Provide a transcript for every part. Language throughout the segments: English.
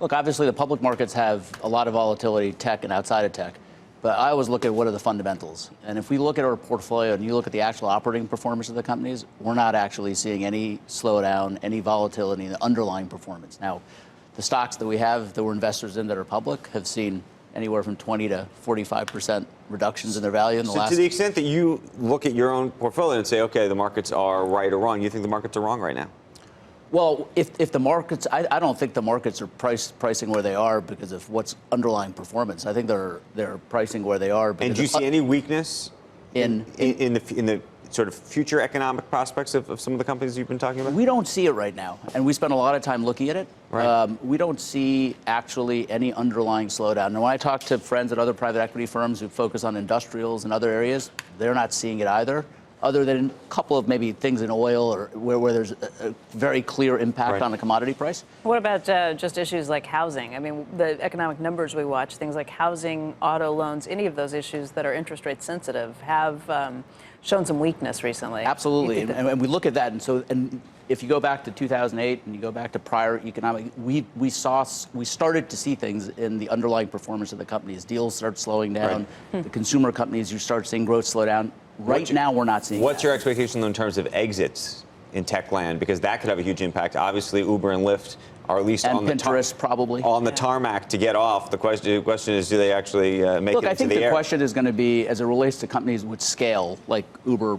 Look, obviously the public markets have a lot of volatility, tech and outside of tech. But I always look at what are the fundamentals. And if we look at our portfolio and you look at the actual operating performance of the companies, we're not actually seeing any slowdown, any volatility in the underlying performance. Now, the stocks that we have that we're investors in that are public have seen anywhere from 20 to 45% reductions in their value in the last. To the extent that you look at your own portfolio and say, okay, the markets are right or wrong, you think the markets are wrong right now? Well, if the markets, I don't think the markets are pricing where they are because of what's underlying performance. I think they're pricing where they are. And do you see any weakness in the sort of future economic prospects of some of the companies you've been talking about? We don't see it right now, and we spend a lot of time looking at it. Right. We don't see actually any underlying slowdown. And when I talk to friends at other private equity firms who focus on industrials and other areas, they're not seeing it either. Other than a couple of maybe things in oil or where there's a very clear impact on the commodity price. What about just issues like housing? I mean, the economic numbers we watch, things like housing, auto loans, any of those issues that are interest rate sensitive have shown some weakness recently. Absolutely, and we look at that, and if you go back to 2008 and you go back to prior economic, we started to see things in the underlying performance of the companies. Deals start slowing down. The consumer companies, you start seeing growth slow down. Right now, we're not seeing What's that. your expectation in terms of exits in tech land? Because that could have a huge impact. Obviously, Uber and Lyft are at least and on Pinterest probably on the tarmac to get off. The question is, do they actually make it into the air? Look, I think the question is going to be, as it relates to companies with scale, like Uber,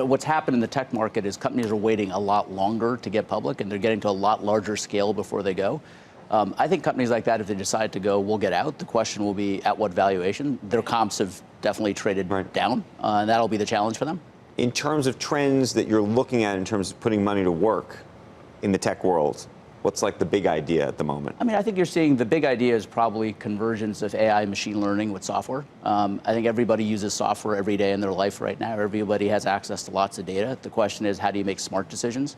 what's happened in the tech market is companies are waiting a lot longer to get public, and they're getting to a lot larger scale before they go. I think companies like that, if they decide to go, will get out. The question will be at what valuation. Their comps have definitely traded down, and that'll be the challenge for them. In terms of trends that you're looking at in terms of putting money to work in the tech world, what's like the big idea at the moment? I mean, I think you're seeing the big idea is probably convergence of AI and machine learning with software. I think everybody uses software every day in their life right now. Everybody has access to lots of data. The question is, how do you make smart decisions?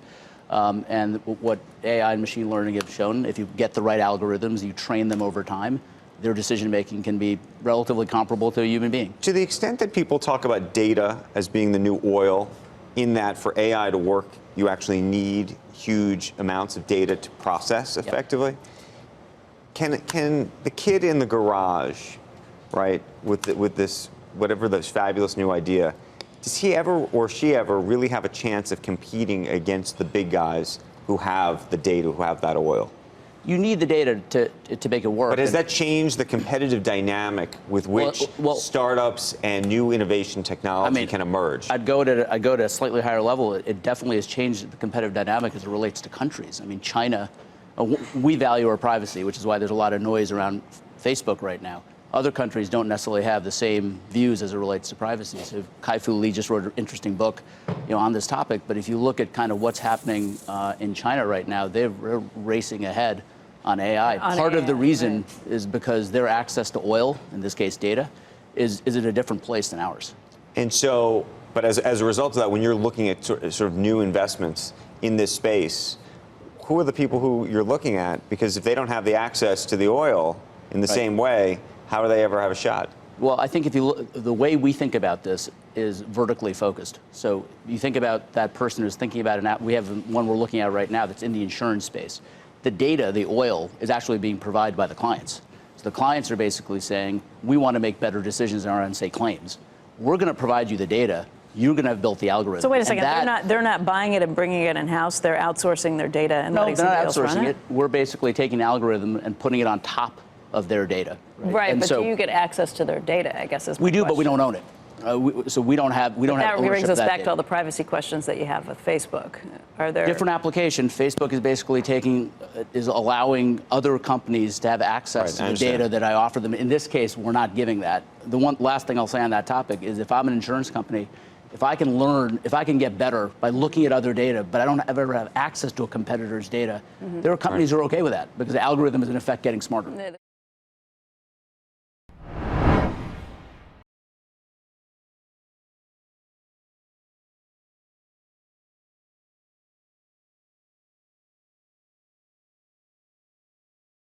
And what AI and machine learning have shown, if you get the right algorithms, you train them over time, their decision-making can be relatively comparable to a human being. To the extent that people talk about data as being the new oil, in that for AI to work, you actually need huge amounts of data to process effectively. Can the kid in the garage, right, with this, whatever this fabulous new idea, does he ever or she ever really have a chance of competing against the big guys who have the data, who have that oil? You need the data to make it work. But has that changed the competitive dynamic with which startups and new innovation technology can emerge? I'd go to a slightly higher level. It definitely has changed the competitive dynamic as it relates to countries. I mean, China, we value our privacy, which is why there's a lot of noise around Facebook right now. Other countries don't necessarily have the same views as it relates to privacy. So Kai-Fu Lee just wrote an interesting book, on this topic. But if you look at kind of what's happening in China right now, they're racing ahead on AI. Part of the reason is because their access to oil, in this case data, is in a different place than ours. And so, but as a result of that, when you're looking at sort of new investments in this space, who are the people who you're looking at? Because if they don't have the access to the oil in the same way, how do they ever have a shot? Well, I think if you look, the way we think about this is vertically focused. So you think about that person who's thinking about it. We have one we're looking at right now that's in the insurance space. The data, the oil, is actually being provided by the clients. So the clients are basically saying, we want to make better decisions on our unsafe claims. We're going to provide you the data. You're going to have built the algorithm. So wait a second, they're not buying it and bringing it in-house. They're outsourcing their data and letting somebody else run it? No, they're not outsourcing it. We're basically taking the algorithm and putting it on top of their data. Right, but so, do you get access to their data, I guess is my We do, question. but we don't own it. So we don't have ownership of that data. That brings us back to all the privacy questions that you have with Facebook. Are there different application? Facebook is basically allowing other companies to have access to the data that I offer them. In this case, we're not giving that. The one last thing I'll say on that topic is, if I'm an insurance company, if I can learn, if I can get better by looking at other data, but I don't ever have access to a competitor's data, there are companies who are okay with that because the algorithm is in effect getting smarter.